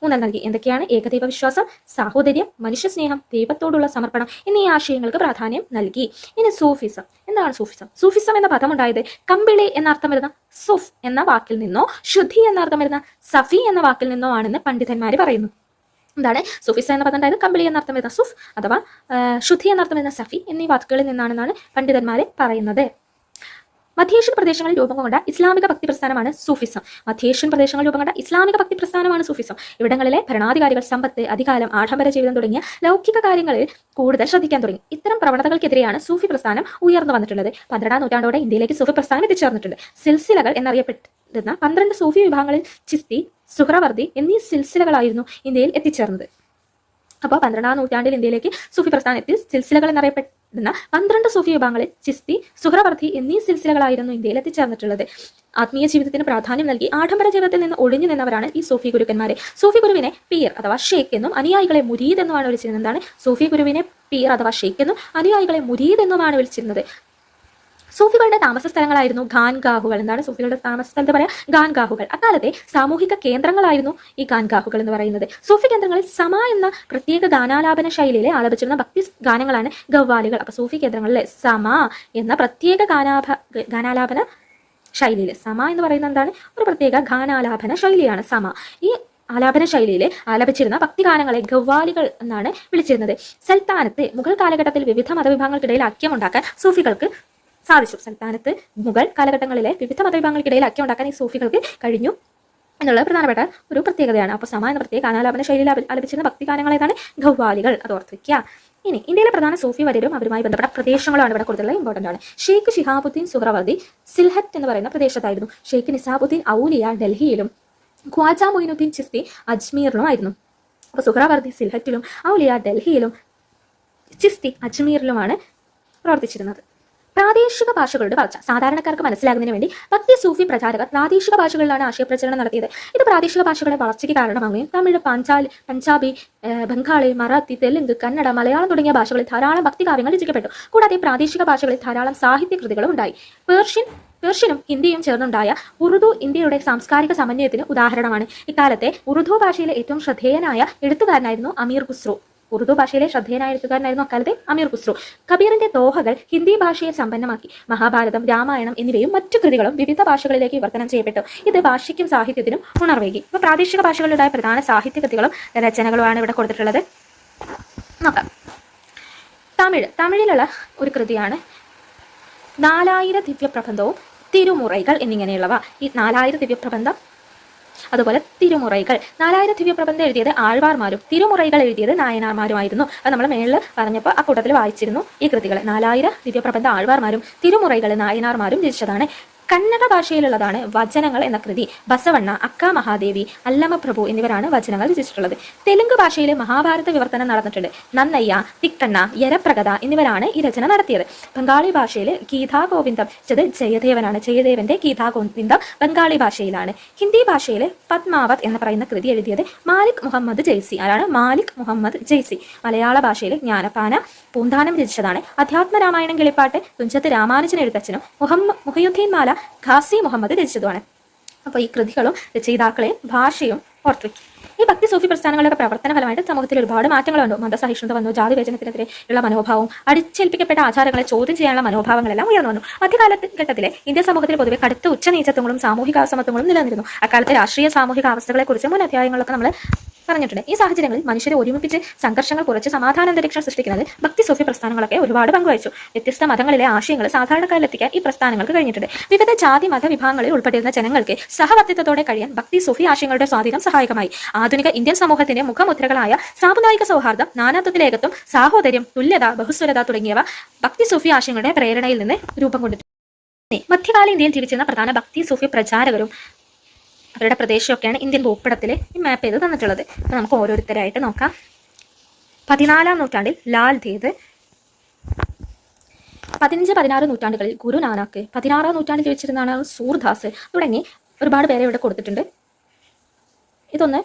ഊന്നൽ നൽകി. എന്തൊക്കെയാണ്? ഏകദൈവ വിശ്വാസം, സാഹോദര്യം, മനുഷ്യസ്നേഹം, ദൈവത്തോടുള്ള സമർപ്പണം എന്നീ ആശയങ്ങൾക്ക് പ്രാധാന്യം നൽകി. ഇനി സൂഫിസം. എന്താണ് സൂഫിസം? സൂഫിസം എന്ന പദം ഉണ്ടായത് കമ്പിളി എന്നർത്ഥം വരുന്ന സുഫ് എന്ന വാക്കിൽ നിന്നോ ശുദ്ധി എന്നർത്ഥം വരുന്ന സഫി എന്ന വാക്കിൽ നിന്നോ ആണെന്ന് പണ്ഡിതന്മാർ പറയുന്നു. എന്താണ് സൂഫിസം എന്ന പദം ഉണ്ടായത്? കമ്പിളി എന്നർത്ഥം വരുന്ന സുഫ് അഥവാ ശുദ്ധി എന്നർത്ഥം വരുന്ന സഫി എന്നീ വാക്കുകളിൽ നിന്നാണെന്നാണ് പണ്ഡിതന്മാർ പറയുന്നത്. മധ്യേഷ്യൻ പ്രദേശങ്ങളിൽ രൂപം കൊണ്ട ഇസ്ലാമിക ഭക്തി പ്രസ്ഥാനമാണ് സൂഫിസം. സൂഫിസം. ഇവിടങ്ങളിലെ ഭരണാധികാരികൾ സമ്പത്ത്, അധികാരം, ആഡംബര ജീവിതം തുടങ്ങിയ ലൗകിക കാര്യങ്ങളിൽ കൂടുതൽ ശ്രദ്ധിക്കാൻ തുടങ്ങി. ഇത്തരം പ്രവണതകൾക്കെതിരെയാണ് സൂഫി പ്രസ്ഥാനം ഉയർന്നു വന്നിട്ടുള്ളത്. 12ാം നൂറ്റാണ്ടോടെ ഇന്ത്യയിലേക്ക് സൂഫി പ്രസ്ഥാനം എത്തിച്ചേർന്നിട്ടുണ്ട്. സിൽസിലകൾ എന്നറിയപ്പെടുന്ന 12 സൂഫി വിഭാഗങ്ങളിൽ ചിസ്തി, സുഹ്റവർദി എന്നീ സിൽസിലകളായിരുന്നു ഇന്ത്യയിൽ എത്തിച്ചേർന്നത്. അപ്പോൾ 12ാം നൂറ്റാണ്ടിൽ ഇന്ത്യയിലേക്ക് സൂഫി പ്രസ്ഥാനം എത്തി. സിൽസിലകൾ എന്നറിയപ്പെടുന്ന 12 സൂഫി വിഭാഗങ്ങളിൽ ചിസ്തി, സുഹ്റവർദി എന്നീ സിൽസിലകളായിരുന്നു ഇന്ത്യയിൽ എത്തിച്ചേർന്നിട്ടുള്ളത്. ആത്മീയ ജീവിതത്തിന് പ്രാധാന്യം നൽകി ആഡംബര ജീവിതത്തിൽ നിന്ന് ഒഴിഞ്ഞു നിന്നവരാണ് ഈ സൂഫി ഗുരുക്കന്മാരെ. സൂഫി ഗുരുവിനെ പീർ അഥവാ ഷെയ്ഖ് എന്നും അനുയായികളെ മുരീദ് എന്നുമാണ് വിളിച്ചിരുന്നത്. എന്താണ്? സൂഫി ഗുരുവിനെ പീർ അഥവാ ഷെയ്ഖ് എന്നും അനുയായികളെ മുരീദ് എന്നുമാണ് വിളിച്ചിരുന്നത്. സൂഫികളുടെ താമസ സ്ഥലങ്ങളായിരുന്നു ഖാൻഗാഹുകൾ. എന്താണ് സൂഫികളുടെ താമസ സ്ഥലത്ത് പറയാം? ഖാൻഗാഹുകൾ. അക്കാലത്തെ സാമൂഹിക കേന്ദ്രങ്ങളായിരുന്നു ഈ ഖാൻഗാഹുകൾ എന്ന് പറയുന്നത്. സൂഫി കേന്ദ്രങ്ങളിൽ സമ എന്ന പ്രത്യേക ഗാനാലാപന ശൈലിയിലെ ആലപിച്ചിരുന്ന ഭക്തി ഗാനങ്ങളാണ് ഗവ്വാലികൾ. അപ്പൊ സൂഫി കേന്ദ്രങ്ങളിലെ സമ എന്ന പ്രത്യേക ഗാനാലാപന ശൈലിയിൽ, സമ എന്ന് പറയുന്നത് എന്താണ്? ഒരു പ്രത്യേക ഗാനാലാപന ശൈലിയാണ് സമ. ഈ ആലാപന ശൈലിയിൽ ആലപിച്ചിരുന്ന ഭക്തിഗാനങ്ങളെ ഗവ്വാലികൾ എന്നാണ് വിളിച്ചിരുന്നത്. സൽത്താനത്ത് മുഗൾ കാലഘട്ടത്തിൽ വിവിധ മതവിഭാഗങ്ങൾക്കിടയിൽ ഐക്യമുണ്ടാക്കാൻ സൂഫികൾക്ക് സാധിച്ചു. സൽത്താനത്ത് മുഗൾ കാലഘട്ടങ്ങളിലെ വിവിധ മതവിഭാഗങ്ങൾക്കിടയിൽ ഐക്യം ഉണ്ടാക്കാൻ ഈ സൂഫികൾക്ക് കഴിഞ്ഞു എന്നുള്ള പ്രധാനപ്പെട്ട ഒരു പ്രത്യേകതയാണ്. അപ്പോൾ സമ എന്ന പ്രത്യേക ഗാനാലാപന ശൈലിയിൽ ആലപിച്ചിരുന്ന ഭക്തിഗാനങ്ങൾ ഏതാണ്? ഗവ്വാലികൾ. അത് ഓർത്തിരിക്കുക. ഇനി ഇന്ത്യയിലെ പ്രധാന സൂഫി വര്യരും അവരുമായി ബന്ധപ്പെട്ട പ്രദേശങ്ങളാണ് ഇവിടെ കൂടുതൽ ഇമ്പോർട്ടൻ്റ് ആണ്. ഷെയ്ഖ് ഷിഹാബുദ്ദീൻ സുഹ്റവർദി സിൽഹറ്റ് എന്ന് പറയുന്ന പ്രദേശത്തായിരുന്നു. ഷെയ്ഖ് നിസാബുദ്ദീൻ ഔലിയ ഡൽഹിയിലും ഖ്വാജ മൊയിനുദ്ദീൻ ചിസ്തി അജ്മീറിലും ആയിരുന്നു. അപ്പോൾ സുഹ്റവർദി സിൽഹറ്റിലും ഔലിയ ഡൽഹിയിലും ചിസ്തി അജ്മീറിലുമാണ് പ്രവർത്തിച്ചിരുന്നത്. പ്രാദേശിക ഭാഷകളുടെ വളർച്ച സാധാരണക്കാർക്ക് മനസ്സിലാകുന്നതിന് വേണ്ടി ഭക്തി സൂഫി പ്രചാരകർ പ്രാദേശിക ഭാഷകളിലാണ് ആശയപ്രചരണം നടത്തിയത്. ഇത് പ്രാദേശിക ഭാഷകളുടെ വളർച്ചയ്ക്ക് കാരണമാകുകയും തമിഴ്, പഞ്ചാബി, ബംഗാളി, മറാത്തി, തെലുങ്ക്, കന്നഡ, മലയാളം തുടങ്ങിയ ഭാഷകളിൽ ധാരാളം ഭക്തികാവ്യങ്ങൾ രചിക്കപ്പെട്ടു. കൂടാതെ പ്രാദേശിക ഭാഷകളിൽ ധാരാളം സാഹിത്യകൃതികളും ഉണ്ടായി. പേർഷ്യനും ഹിന്ദിയും ചേർന്നുണ്ടായ ഉറുദു ഇന്ത്യയുടെ സാംസ്കാരിക സമന്വയത്തിന് ഉദാഹരണമാണ്. ഇക്കാലത്തെ ഉറുദു ഭാഷയിലെ ഏറ്റവും ശ്രദ്ധേയനായ എഴുത്തുകാരനായിരുന്നു അമീർ ഖുസ്രു. ഉറുദു ഭാഷയിലെ ശ്രദ്ധേയനായ എഴുത്തുകാരനായിരുന്നു അക്കാലത്തെ അമീർ ഖുസ്രു. കബീറിന്റെ ദോഹകൾ ഹിന്ദി ഭാഷയെ സമ്പന്നമാക്കി. മഹാഭാരതം, രാമായണം എന്നിവയും മറ്റു കൃതികളും വിവിധ ഭാഷകളിലേക്ക് വിവർത്തനം ചെയ്യപ്പെട്ടു. ഇത് ഭാഷയ്ക്കും സാഹിത്യത്തിനും ഉണർവേകി. ഇപ്പോൾ പ്രാദേശിക ഭാഷകളിലുണ്ടായ പ്രധാന സാഹിത്യ കൃതികളും രചനകളുമാണ് ഇവിടെ കൊടുത്തിട്ടുള്ളത്. നോക്കാം. തമിഴിലുള്ള ഒരു കൃതിയാണ് 4000 ദിവ്യപ്രബന്ധവും തിരുമുറൈകൾ എന്നിങ്ങനെയുള്ളവ. ഈ 4000 ദിവ്യപ്രബന്ധം അതുപോലെ തിരുമുറൈകൾ. 4000 ദിവ്യപ്രബന്ധം എഴുതിയത് ആഴ്വാർമാരും തിരുമുറൈകൾ എഴുതിയത് നായനാർമാരുമായിരുന്നു. അത് നമ്മൾ മേളിൽ പറഞ്ഞപ്പോൾ ആ കൂട്ടത്തിൽ വായിച്ചിരുന്നു ഈ കൃതികൾ. 4000 ദിവ്യപ്രബന്ധ ആഴ്വാർമാരും തിരുമുറൈകൾ നായനാർമാരും രചിച്ചതാണ്. കന്നഡ ഭാഷയിലുള്ളതാണ് വചനങ്ങൾ എന്ന കൃതി. ബസവണ്ണ, അക്ക മഹാദേവി, അല്ലമ പ്രഭു എന്നിവരാണ് വചനങ്ങൾ രചിച്ചിട്ടുള്ളത്. തെലുങ്ക് ഭാഷയിൽ മഹാഭാരത വിവർത്തനം നടന്നിട്ടുണ്ട്. നന്നയ്യ, തിക്കണ്ണ, യരപ്രകഥ എന്നിവരാണ് ഈ രചന നടത്തിയത്. ബംഗാളി ഭാഷയിൽ ഗീതാഗോവിന്ദം ജയദേവനാണ്. ജയദേവന്റെ ഗീതാഗോവിന്ദം ബംഗാളി ഭാഷയിലാണ്. ഹിന്ദി ഭാഷയിൽ പദ്മാവത് എന്ന് പറയുന്ന കൃതി എഴുതിയത് മാലിക് മുഹമ്മദ് ജയ്സി. ആരാണ്? മാലിക് മുഹമ്മദ് ജയ്സി. മലയാള ഭാഷയിൽ ജ്ഞാനപ്പാന പൂന്താനം രചിച്ചതാണ്. അധ്യാത്മരാമായണം കിളിപ്പാട്ട് തുഞ്ചത്ത് രാമാനുജൻ എഴുത്തച്ഛനും മുഹയുദ്ദീൻ മാല ഖാസി മുഹമ്മദ് രചിച്ചതുമാണ്. അപ്പോൾ ഈ കൃതികളും രചയിതാക്കളെയും ഭാഷയും ഓർത്തുവയ്ക്കും. ഈ ഭക്തി സൂഫി പ്രസ്ഥാനങ്ങളുടെ പ്രവർത്തന ഫലമായിട്ട് സമൂഹത്തിൽ ഒരുപാട് മാറ്റങ്ങൾ വന്നു. മതസഹിഷ്ണുത വന്നു. ജാതി വിവേചനത്തിനെതിരെയുള്ള മനോഭാവവും അടിച്ചേൽപ്പിക്കപ്പെട്ട ആചാരങ്ങളെ ചോദ്യം ചെയ്യാനുള്ള മനോഭാവങ്ങളെല്ലാം ഉയർന്നു വന്നു. മധ്യകാലഘട്ടത്തിലെ ഇന്ത്യൻ സമൂഹത്തിൽ പൊതുവെ കടുത്ത ഉച്ചനീചത്വങ്ങളും സാമൂഹിക അസമത്വങ്ങളും നിലനിന്നിരുന്നു. അക്കാലത്തെ രാഷ്ട്രീയ സാമൂഹിക അവസ്ഥകളെക്കുറിച്ച് മുൻ അധ്യായങ്ങളിലൊക്കെ നമ്മൾ പറഞ്ഞിട്ടുണ്ട്. ഈ സാഹചര്യങ്ങളിൽ മനുഷ്യരെ ഒരുമിപ്പിച്ച് സംഘർഷങ്ങൾ കുറച്ച് സമാധാനാന്തരീക്ഷം സൃഷ്ടിക്കുന്നതിൽ ഭക്തി സൂഫി പ്രസ്ഥാനങ്ങളൊക്കെ ഒരുപാട് പങ്കുവഹിച്ചു. വ്യത്യസ്ത മതങ്ങളിലെ ആശയങ്ങൾ സാധാരണക്കാരിൽ എത്തിക്കാൻ ഈ പ്രസ്ഥാനങ്ങൾക്ക് കഴിഞ്ഞിട്ടുണ്ട്. വിവിധ ജാതി മത വിഭാഗങ്ങളിൽ ഉൾപ്പെട്ടിരുന്ന ജനങ്ങൾക്ക് സഹവർത്തിത്വത്തോടെ കഴിയാൻ ഭക്തി സൂഫി ആശയങ്ങളുടെ സ്വാധീനം സഹായകമായി. ആധുനിക ഇന്ത്യൻ സമൂഹത്തിന്റെ മുഖമുദ്രകളായ സാമുദായിക സൗഹാർദ്ദം, നാനാത്വത്തിൽ ഏകത്വം, സാഹോദര്യം, തുല്യത, ബഹുസ്വരത തുടങ്ങിയവ ഭക്തി സൂഫി ആശയങ്ങളുടെ പ്രേരണയിൽ നിന്ന് രൂപം കൊണ്ടിട്ടുണ്ട്. മധ്യകാല ഇന്ത്യയിൽ ജീവിച്ചിരുന്ന പ്രധാന ഭക്തി സൂഫി പ്രചാരകരും അവരുടെ പ്രദേശമൊക്കെയാണ് ഇന്ത്യൻ ഭൂപടത്തിൽ ഈ മാപ്പ് ചെയ്ത് തന്നിട്ടുള്ളത്. അപ്പോൾ നമുക്ക് ഓരോരുത്തരായിട്ട് നോക്കാം. 14-ാം നൂറ്റാണ്ടിൽ ലാൽ ദേദ്, 15-16 നൂറ്റാണ്ടുകളിൽ ഗുരു നാനാക്ക്, 16-ാം നൂറ്റാണ്ടിൽ ജീവിച്ചിരുന്നാണ് സൂർദാസ് തുടങ്ങി ഒരുപാട് പേരെ ഇവിടെ കൊടുത്തിട്ടുണ്ട്. ഇതൊന്ന്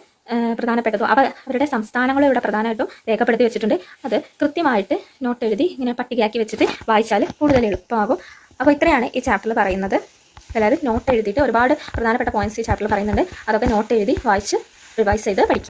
പ്രധാനപ്പെട്ടതും അവരുടെ സംസ്ഥാനങ്ങളും ഇവിടെ പ്രധാനമായിട്ടും രേഖപ്പെടുത്തി വെച്ചിട്ടുണ്ട്. അത് കൃത്യമായിട്ട് നോട്ട് എഴുതി ഇങ്ങനെ പട്ടികയാക്കി വെച്ചിട്ട് വായിച്ചാൽ കൂടുതൽ എളുപ്പമാകും. അപ്പോൾ ഇത്രയാണ് ഈ ചാപ്റ്ററിൽ പറയുന്നത്. എല്ലാവരും നോട്ട് എഴുതിയിട്ട് ഒരുപാട് പ്രധാനപ്പെട്ട പോയിന്റ്സ് ഈ ചാപ്റ്ററിൽ പറയുന്നുണ്ട്. അതൊക്കെ നോട്ട് എഴുതി വായിച്ച് റിവൈസ് ചെയ്ത് പഠിക്കും.